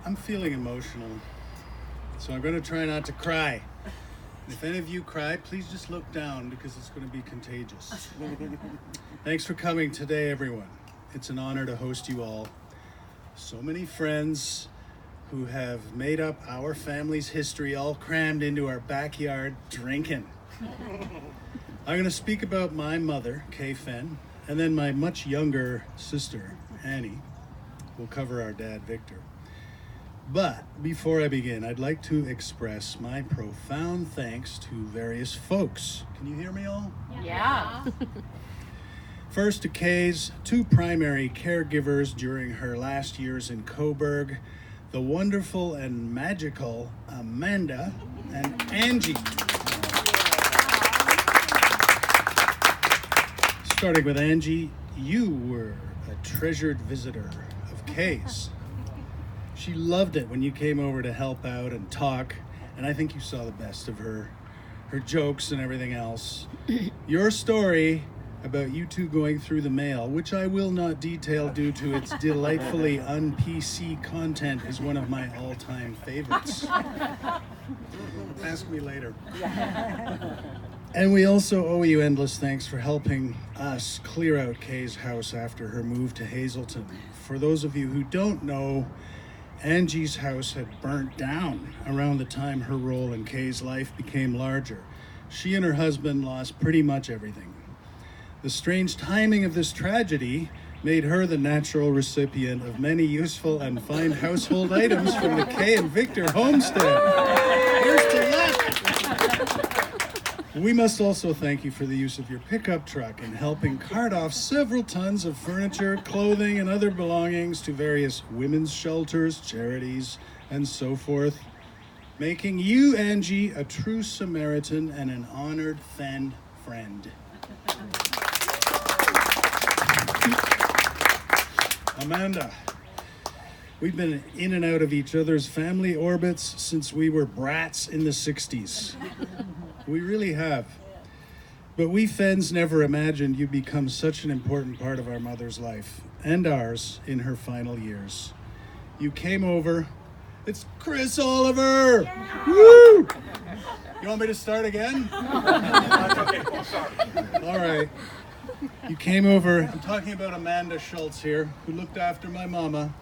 I'm feeling emotional, so I'm going to try not to cry. If any of you cry, please just look down because it's going to be contagious. Thanks for coming today, everyone. It's an honor to host you all. So many friends who have made up our family's history all crammed into our backyard drinking. I'm going to speak about my mother, Kay Fenn, and then my much younger sister, Annie. We'll cover our dad, Victor. But before I begin, I'd like to express my profound thanks to various folks. Can you hear me all? Yeah. First to Kay's two primary caregivers during her last years in Coburg, the wonderful and magical Amanda and Angie. Starting with Angie, you were a treasured visitor of Kay's. She loved it when you came over to help out and talk, and I think you saw the best of her jokes and everything else. Your story about you two going through the mail, which I will not detail due to its delightfully un-PC content, is one of my all-time favorites. Ask me later. And we also owe you endless thanks for helping us clear out Kay's house after her move to Hazelton. For those of you who don't know, Angie's house had burnt down around the time her role in Kay's life became larger. She and her husband lost pretty much everything. The strange timing of this tragedy made her the natural recipient of many useful and fine household items from the Kay and Victor homestead. Here's to luck! We must also thank you for the use of your pickup truck in helping cart off several tons of furniture, clothing, and other belongings to various women's shelters, charities, and so forth, making you, Angie, a true Samaritan and an honored Fenn friend. Amanda, we've been in and out of each other's family orbits since we were brats in the 60s. We really have. But we Fenns never imagined you'd become such an important part of our mother's life, and ours, in her final years. You came over. It's Chris Oliver! Yeah. Woo! You want me to start again? Okay, cool, sorry. All right. You came over. I'm talking about Amanda Schultz here, who looked after my mama.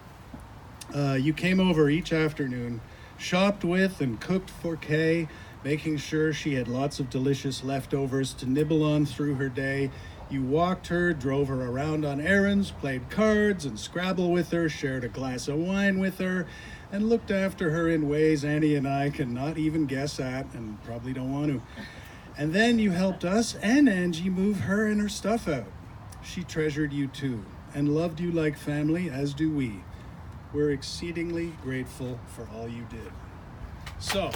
You came over each afternoon, shopped with and cooked for Kay, making sure she had lots of delicious leftovers to nibble on through her day. You walked her, drove her around on errands, played cards and Scrabble with her, shared a glass of wine with her, and looked after her in ways Annie and I cannot even guess at and probably don't want to. And then you helped us and Angie move her and her stuff out. She treasured you too and loved you like family, as do we. We're exceedingly grateful for all you did. So,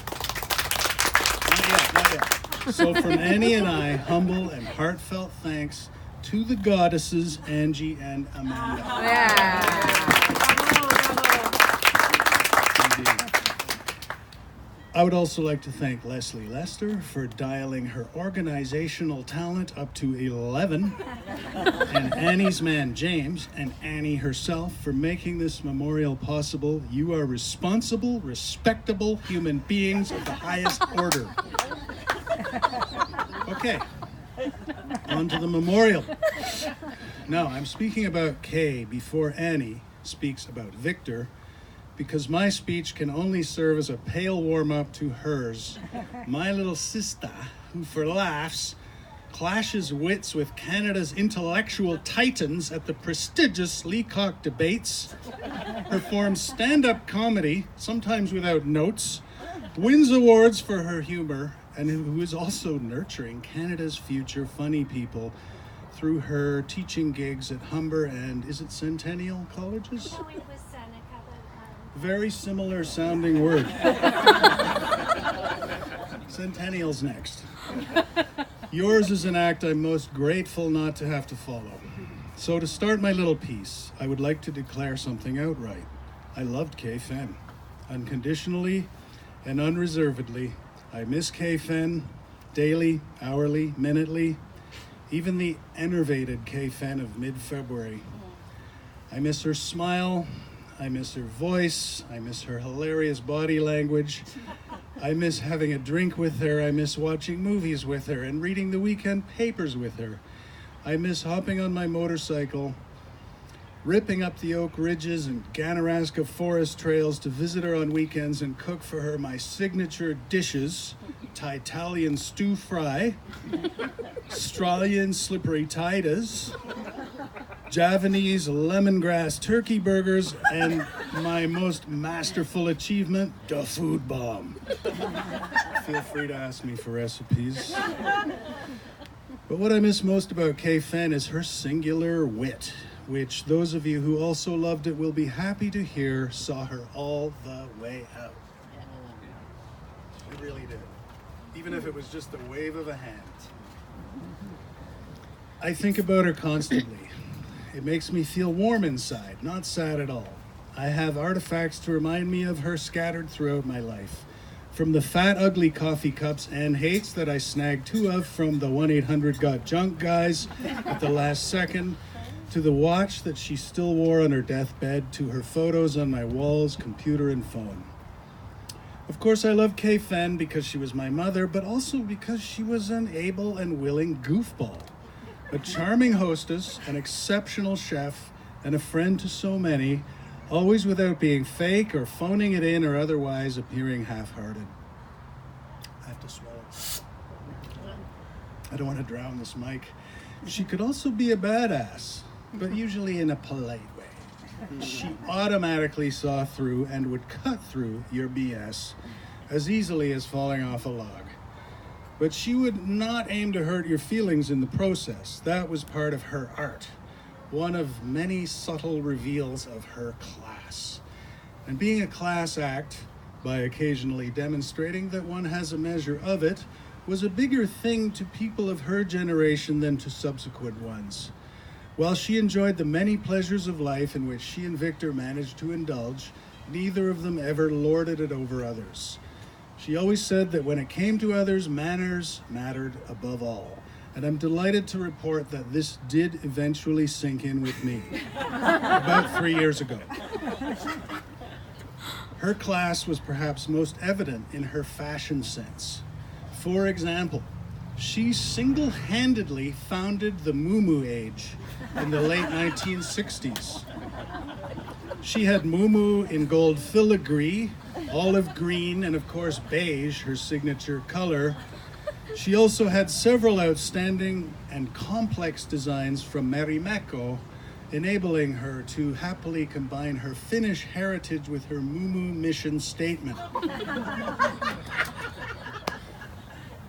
not yet. So from Annie and I, humble and heartfelt thanks to the goddesses, Angie and Amanda. Indeed. I would also like to thank Leslie Lester for dialing her organizational talent up to 11, and Annie's man James and Annie herself for making this memorial possible. You are responsible, respectable human beings of the highest order. Okay, on to the memorial. Now, I'm speaking about Kay before Annie speaks about Victor, because my speech can only serve as a pale warm-up to hers. My little sister, who for laughs clashes wits with Canada's intellectual titans at the prestigious Leacock debates, performs stand-up comedy, sometimes without notes, wins awards for her humor, and who is also nurturing Canada's future funny people through her teaching gigs at Humber and, is it Centennial Colleges? No, it was Seneca, but Very similar sounding word. Centennial's next. Yours is an act I'm most grateful not to have to follow. So to start my little piece, I would like to declare something outright. I loved Kay Fenn. Unconditionally and unreservedly. I miss Kay Fenn daily, hourly, minutely, even the enervated Kay Fenn of mid-February. I miss her smile. I miss her voice. I miss her hilarious body language. I miss having a drink with her. I miss watching movies with her and reading the weekend papers with her. I miss hopping on my motorcycle, ripping up the Oak Ridges and Ganaraska forest trails to visit her on weekends and cook for her my signature dishes, Italian stew fry, Australian slippery Titas, Javanese lemongrass turkey burgers, and my most masterful achievement, the food bomb. Feel free to ask me for recipes. But what I miss most about Kay Fenn is her singular wit, which those of you who also loved it will be happy to hear saw her all the way out. It really did. Even if it was just the wave of a hand. I think about her constantly. It makes me feel warm inside, not sad at all. I have artifacts to remind me of her scattered throughout my life. From the fat, ugly coffee cups Anne hates that I snagged 2 of from the 1-800-GOT-JUNK guys at the last second, to the watch that she still wore on her deathbed, to her photos on my walls, computer, and phone. Of course, I love Kay Fenn because she was my mother, but also because she was an able and willing goofball. A charming hostess, an exceptional chef, and a friend to so many, always without being fake or phoning it in or otherwise appearing half-hearted. I have to swallow. I don't want to drown this mic. She could also be a badass, but usually in a polite way. She automatically saw through and would cut through your BS as easily as falling off a log. But she would not aim to hurt your feelings in the process. That was part of her art, one of many subtle reveals of her class. And being a class act, by occasionally demonstrating that one has a measure of it, was a bigger thing to people of her generation than to subsequent ones. While she enjoyed the many pleasures of life in which she and Victor managed to indulge, neither of them ever lorded it over others. She always said that when it came to others, manners mattered above all. And I'm delighted to report that this did eventually sink in with me about 3 years ago. Her class was perhaps most evident in her fashion sense. For example, she single-handedly founded the muumuu age in the late 1960s. She had muumuu in gold filigree, olive green, and of course beige, her signature color. She also had several outstanding and complex designs from Merimeko, enabling her to happily combine her Finnish heritage with her muumuu mission statement.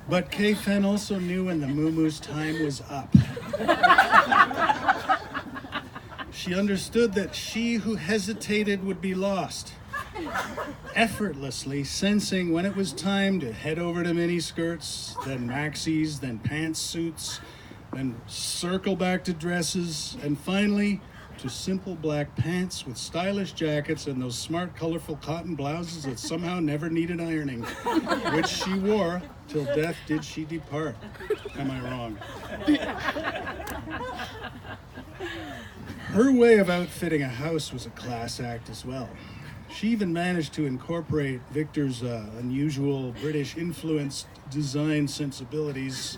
But Kay Fenn also knew when the muumuu's time was up. She understood that she who hesitated would be lost, effortlessly sensing when it was time to head over to miniskirts, then maxis, then pantsuits, then circle back to dresses, and finally to simple black pants with stylish jackets and those smart, colorful cotton blouses that somehow never needed ironing, which she wore till death did she depart. Am I wrong? Her way of outfitting a house was a class act as well. She even managed to incorporate Victor's unusual British-influenced design sensibilities,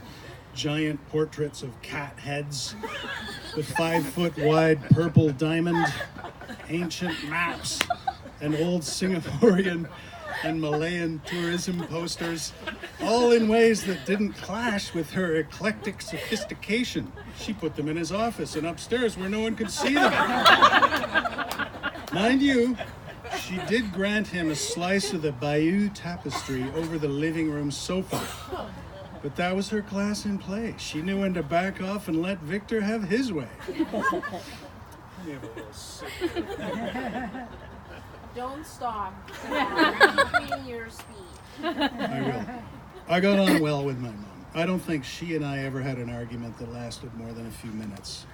giant portraits of cat heads, the 5-foot-wide purple diamond, ancient maps, and old Singaporean and Malayan tourism posters, all in ways that didn't clash with her eclectic sophistication. She put them in his office and upstairs where no one could see them. Mind you, she did grant him a slice of the Bayeux tapestry over the living room sofa. But that was her class in play. She knew when to back off and let Victor have his way. Don't stop. Keeping your speed. I will. I got on well with my mom. I don't think she and I ever had an argument that lasted more than a few minutes.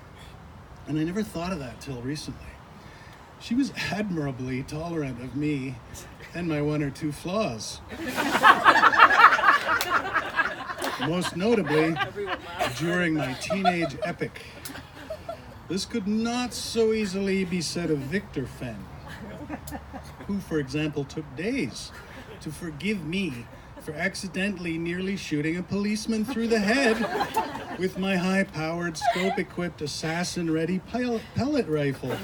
And I never thought of that till recently. She was admirably tolerant of me and my 1 or 2 flaws. Most notably, during my teenage epic. This could not so easily be said of Victor Fenn. who, for example, took days to forgive me for accidentally nearly shooting a policeman through the head with my high-powered, scope-equipped, assassin-ready pellet rifle.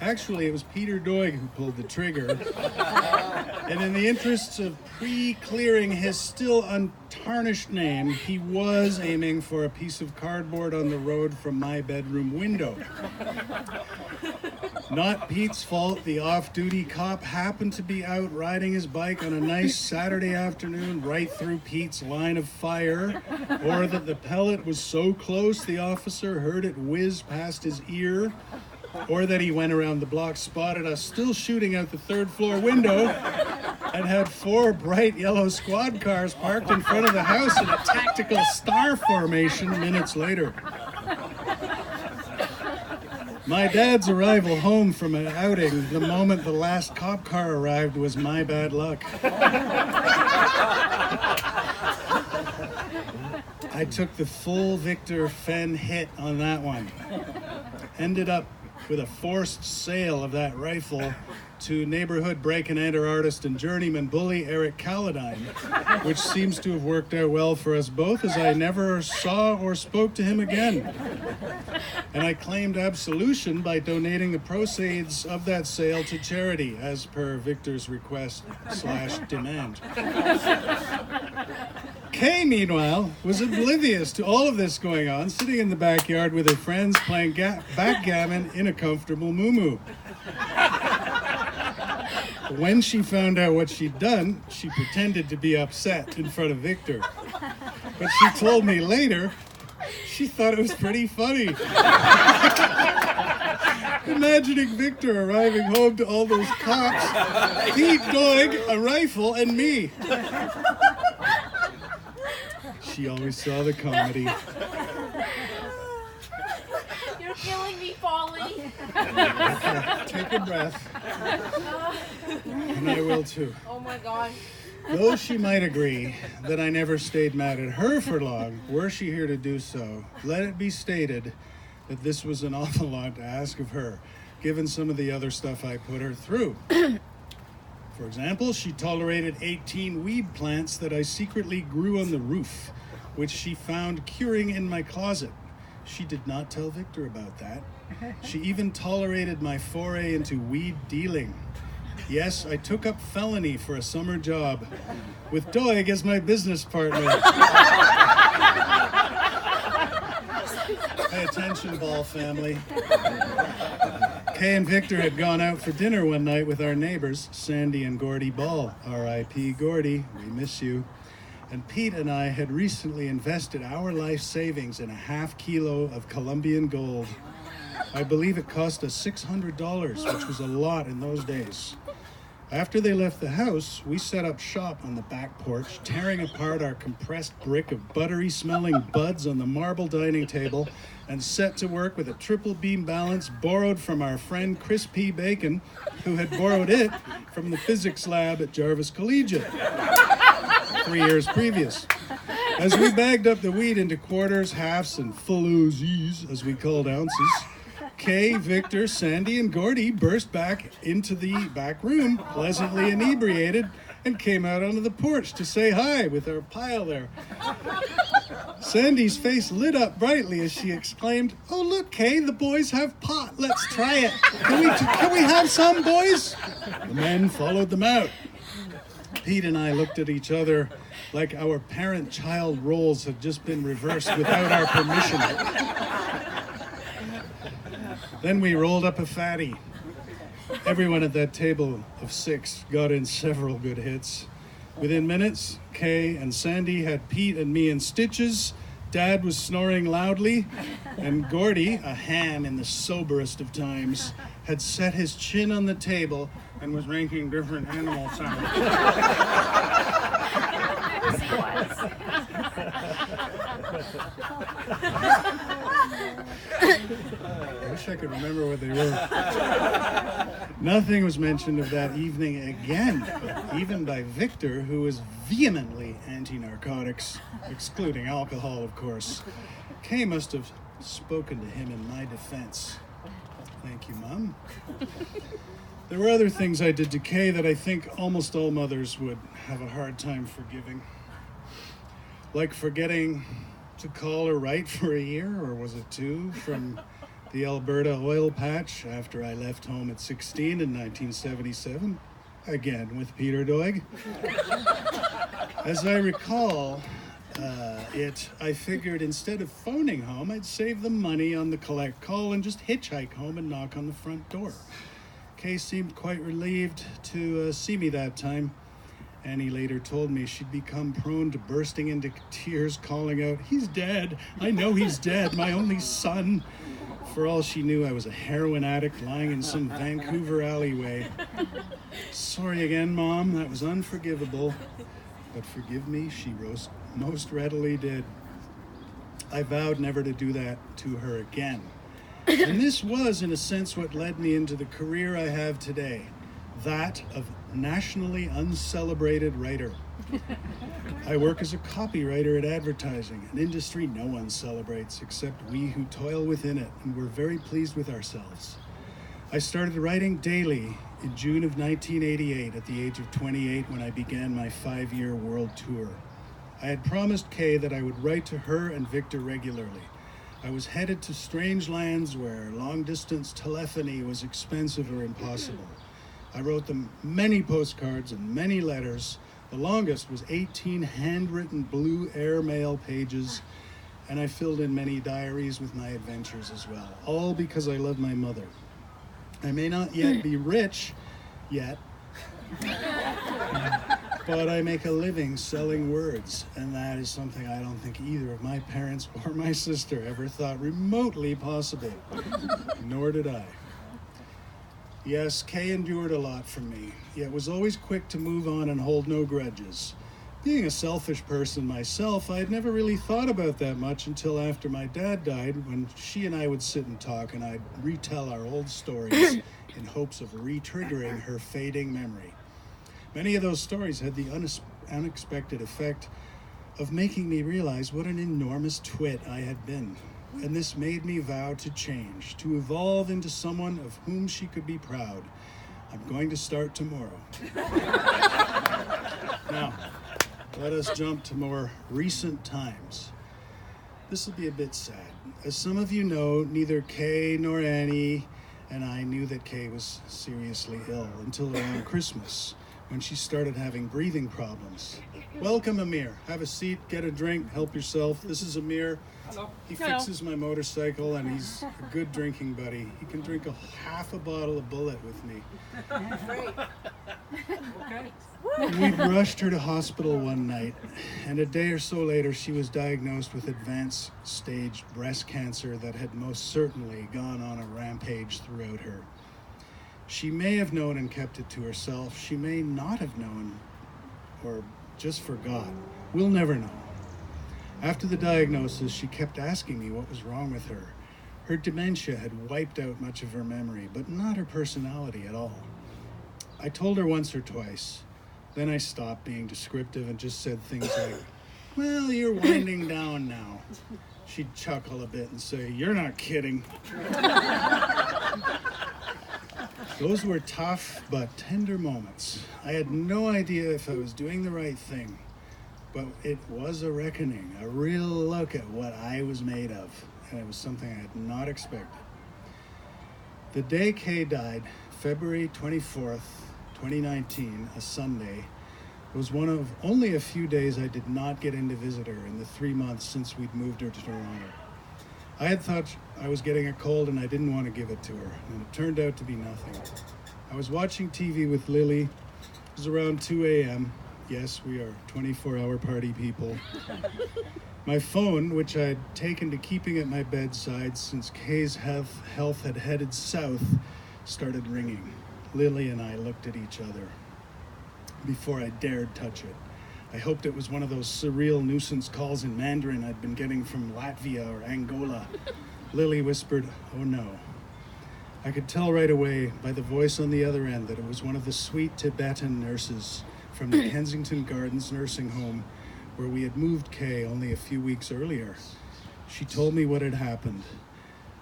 Actually, it was Peter Doig who pulled the trigger. And in the interests of pre-clearing his still untarnished name, he was aiming for a piece of cardboard on the road from my bedroom window. Not Pete's fault the off-duty cop happened to be out riding his bike on a nice Saturday afternoon right through Pete's line of fire, or that the pellet was so close the officer heard it whiz past his ear, or that he went around the block, spotted us still shooting out the third-floor window, and had 4 bright yellow squad cars parked in front of the house in a tactical star formation minutes later. My dad's arrival home from an outing the moment the last cop car arrived was my bad luck. I took the full Victor Fenn hit on that one. Ended up with a forced sale of that rifle to neighborhood break-and-enter artist and journeyman bully Eric Calladine, which seems to have worked out well for us both, as I never saw or spoke to him again. And I claimed absolution by donating the proceeds of that sale to charity, as per Victor's request/demand. Kay, meanwhile, was oblivious to all of this going on, sitting in the backyard with her friends playing backgammon in a comfortable muumuu. When she found out what she'd done, she pretended to be upset in front of Victor. But she told me later she thought it was pretty funny. Imagining Victor arriving home to all those cops, Pete Doig, a rifle, and me. She always saw the comedy. You're killing me, Polly. Okay, take a breath. And I will too. Oh my God. Though she might agree that I never stayed mad at her for long, were she here to do so, let it be stated that this was an awful lot to ask of her, given some of the other stuff I put her through. For example, she tolerated 18 weed plants that I secretly grew on the roof, which she found curing in my closet. She did not tell Victor about that. She even tolerated my foray into weed dealing. Yes, I took up felony for a summer job, with Doig as my business partner. Pay attention, Ball family. Kay and Victor had gone out for dinner one night with our neighbors, Sandy and Gordy Ball. R.I.P. Gordy, we miss you. And Pete and I had recently invested our life savings in a ½ kilo of Colombian gold. I believe it cost us $600, which was a lot in those days. After they left the house, we set up shop on the back porch, tearing apart our compressed brick of buttery-smelling buds on the marble dining table, and set to work with a triple beam balance borrowed from our friend Chris P. Bacon, who had borrowed it from the physics lab at Jarvis Collegiate 3 years previous. As we bagged up the weed into quarters, halves, and full OZs, as we called ounces, Kay, Victor, Sandy, and Gordy burst back into the back room, pleasantly inebriated, and came out onto the porch to say hi with our pile there. Sandy's face lit up brightly as she exclaimed, "Oh, look, Kay, the boys have pot. Let's try it. Can we have some, boys?" The men followed them out. Pete and I looked at each other like our parent-child roles had just been reversed without our permission. Then we rolled up a fatty. Everyone at that table of 6 got in several good hits. Within minutes, Kay and Sandy had Pete and me in stitches. Dad was snoring loudly, and Gordy, a ham in the soberest of times, had set his chin on the table and was making different animal sounds. Yes, he was. I wish I could remember what they were. Nothing was mentioned of that evening again, even by Victor, who was vehemently anti-narcotics, excluding alcohol, of course. Kay must have spoken to him in my defense. Thank you, Mom. There were other things I did to Kay that I think almost all mothers would have a hard time forgiving. Like forgetting to call her right for a year, or was it 2, from the Alberta oil patch after I left home at 16 in 1977, again with Peter Doig. As I recall I figured instead of phoning home, I'd save the money on the collect call and just hitchhike home and knock on the front door. Kay seemed quite relieved to see me that time. Annie later told me she'd become prone to bursting into tears, calling out, "He's dead! I know he's dead, my only son!" For all she knew, I was a heroin addict lying in some Vancouver alleyway. Sorry again, Mom, that was unforgivable. But forgive me, she most readily did. I vowed never to do that to her again. And this was, in a sense, what led me into the career I have today, that of nationally uncelebrated writer. I work as a copywriter at advertising, an industry no one celebrates except we who toil within it, and we're very pleased with ourselves. I started writing daily in June of 1988 at the age of 28 when I began my 5-year world tour. I had promised Kay that I would write to her and Victor regularly. I was headed to strange lands where long-distance telephony was expensive or impossible. I wrote them many postcards and many letters. The longest was 18 handwritten blue airmail pages, and I filled in many diaries with my adventures as well, all because I love my mother. I may not yet be rich yet, but I make a living selling words, and that is something I don't think either of my parents or my sister ever thought remotely possible, nor did I. Yes, Kay endured a lot from me, yet was always quick to move on and hold no grudges. Being a selfish person myself, I had never really thought about that much until after my dad died, when she and I would sit and talk, and I'd retell our old stories in hopes of re-triggering her fading memory. Many of those stories had the unexpected effect of making me realize what an enormous twit I had been. And this made me vow to change, to evolve into someone of whom she could be proud. I'm going to start tomorrow. Now, let us jump to more recent times. This will be a bit sad. As some of you know, neither Kay nor Annie and I knew that Kay was seriously ill until around Christmas, when she started having breathing problems. Welcome, Amir. Have a seat, get a drink, help yourself. This is Amir. Hello. He fixes my motorcycle, and he's a good drinking buddy. He can drink half a bottle of Bullet with me. Great. Okay. We rushed her to hospital one night, and a day or so later, she was diagnosed with advanced stage breast cancer that had most certainly gone on a rampage throughout her. She may have known and kept it to herself. She may not have known, or just forgot. We'll never know. After the diagnosis, she kept asking me what was wrong with her. Her dementia had wiped out much of her memory, but not her personality at all. I told her once or twice. Then I stopped being descriptive and just said things like, "Well, you're winding down now." She'd chuckle a bit and say, "You're not kidding." Those were tough but tender moments. I had no idea if I was doing the right thing, but it was a reckoning, a real look at what I was made of, and it was something I had not expected. The day Kay died, February 24th, 2019, a Sunday, was one of only a few days I did not get in to visit her in the 3 months since we'd moved her to Toronto. I had thought I was getting a cold and I didn't want to give it to her, and it turned out to be nothing. I was watching TV with Lily. It was around 2 a.m. Yes, we are 24-hour party people. My phone, which I had taken to keeping at my bedside since Kay's health had headed south, started ringing. Lily and I looked at each other before I dared touch it. I hoped it was one of those surreal nuisance calls in Mandarin I'd been getting from Latvia or Angola. Lily whispered, "Oh no." I could tell right away by the voice on the other end that it was one of the sweet Tibetan nurses from the Kensington Gardens nursing home where we had moved Kay only a few weeks earlier. She told me what had happened.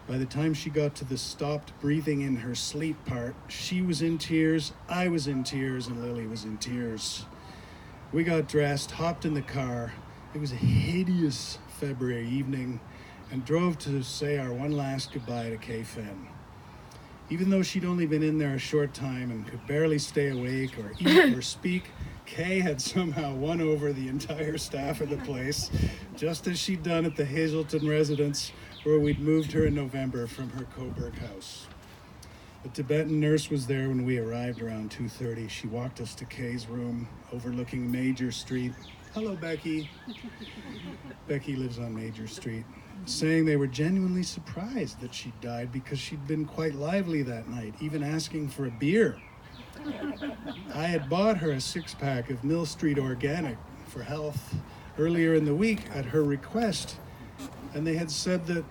By the time she got to the stopped breathing in her sleep part, she was in tears, I was in tears, and Lily was in tears. We got dressed, hopped in the car. It was a hideous February evening, and drove to say our one last goodbye to Kay Fenn. Even though she'd only been in there a short time and could barely stay awake or eat or speak, Kay had somehow won over the entire staff of the place, just as she'd done at the Hazelton residence, where we'd moved her in November from her Coburg house. The Tibetan nurse was there when we arrived around 2:30. She walked us to Kay's room overlooking Major Street. Hello, Becky. Becky lives on Major Street, saying they were genuinely surprised that she died because she'd been quite lively that night, even asking for a beer. I had bought her a 6-pack of Mill Street Organic for health earlier in the week at her request, and they had said that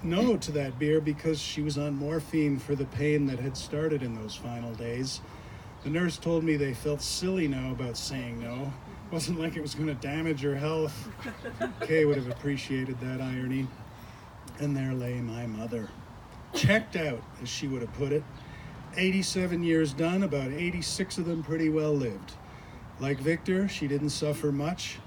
no to that beer because she was on morphine for the pain that had started in those final days. The nurse told me they felt silly now about saying no. It wasn't like it was going to damage her health. Kay would have appreciated that irony. And there lay my mother. Checked out, as she would have put it. 87 years done, about 86 of them pretty well lived. Like Victor, she didn't suffer much.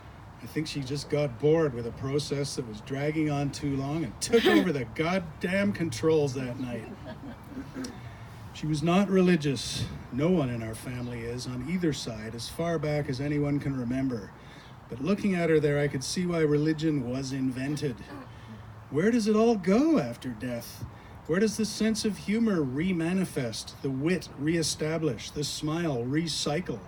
I think she just got bored with a process that was dragging on too long and took over the goddamn controls that night. She was not religious. No one in our family is, on either side, as far back as anyone can remember. But looking at her there, I could see why religion was invented. Where does it all go after death? Where does the sense of humor re-manifest, the wit re-establish, the smile recycle?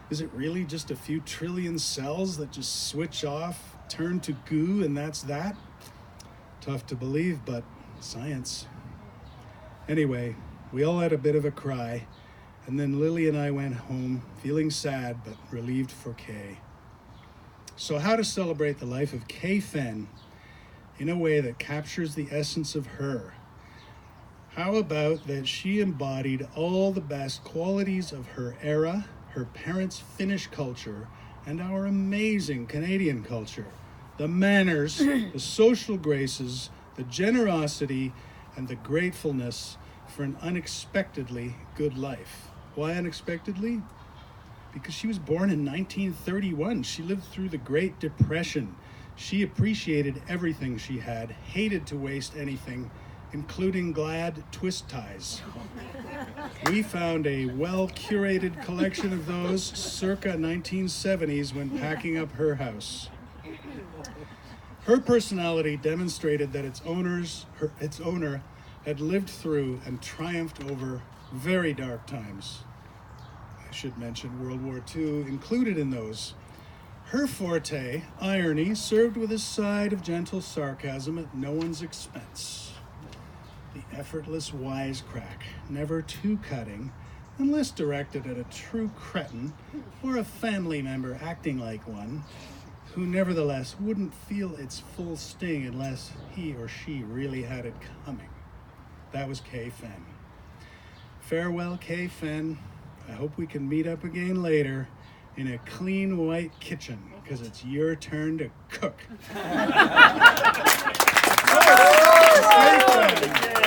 Is it really just a few trillion cells that just switch off, turn to goo, and that's that? Tough to believe, but science. Anyway, we all had a bit of a cry, and then Lily and I went home, feeling sad but relieved for Kay. So how to celebrate the life of Kay Fenn in a way that captures the essence of her? How about that she embodied all the best qualities of her era, her parents' Finnish culture, and our amazing Canadian culture? The manners, the social graces, the generosity, and the gratefulness for an unexpectedly good life. Why unexpectedly? Because she was born in 1931. She lived through the Great Depression. She appreciated everything she had, hated to waste anything, including Glad twist ties. We found a well-curated collection of those circa 1970s when packing up her house. Her personality demonstrated that its owner had lived through and triumphed over very dark times. I should mention World War II included in those. Her forte, irony, served with a side of gentle sarcasm at no one's expense. The effortless wisecrack, never too cutting, unless directed at a true cretin or a family member acting like one, who nevertheless wouldn't feel its full sting unless he or she really had it coming. That was Kay Fenn. Farewell, Kay Fenn. I hope we can meet up again later in a clean white kitchen, because it's your turn to cook. Kay Fenn.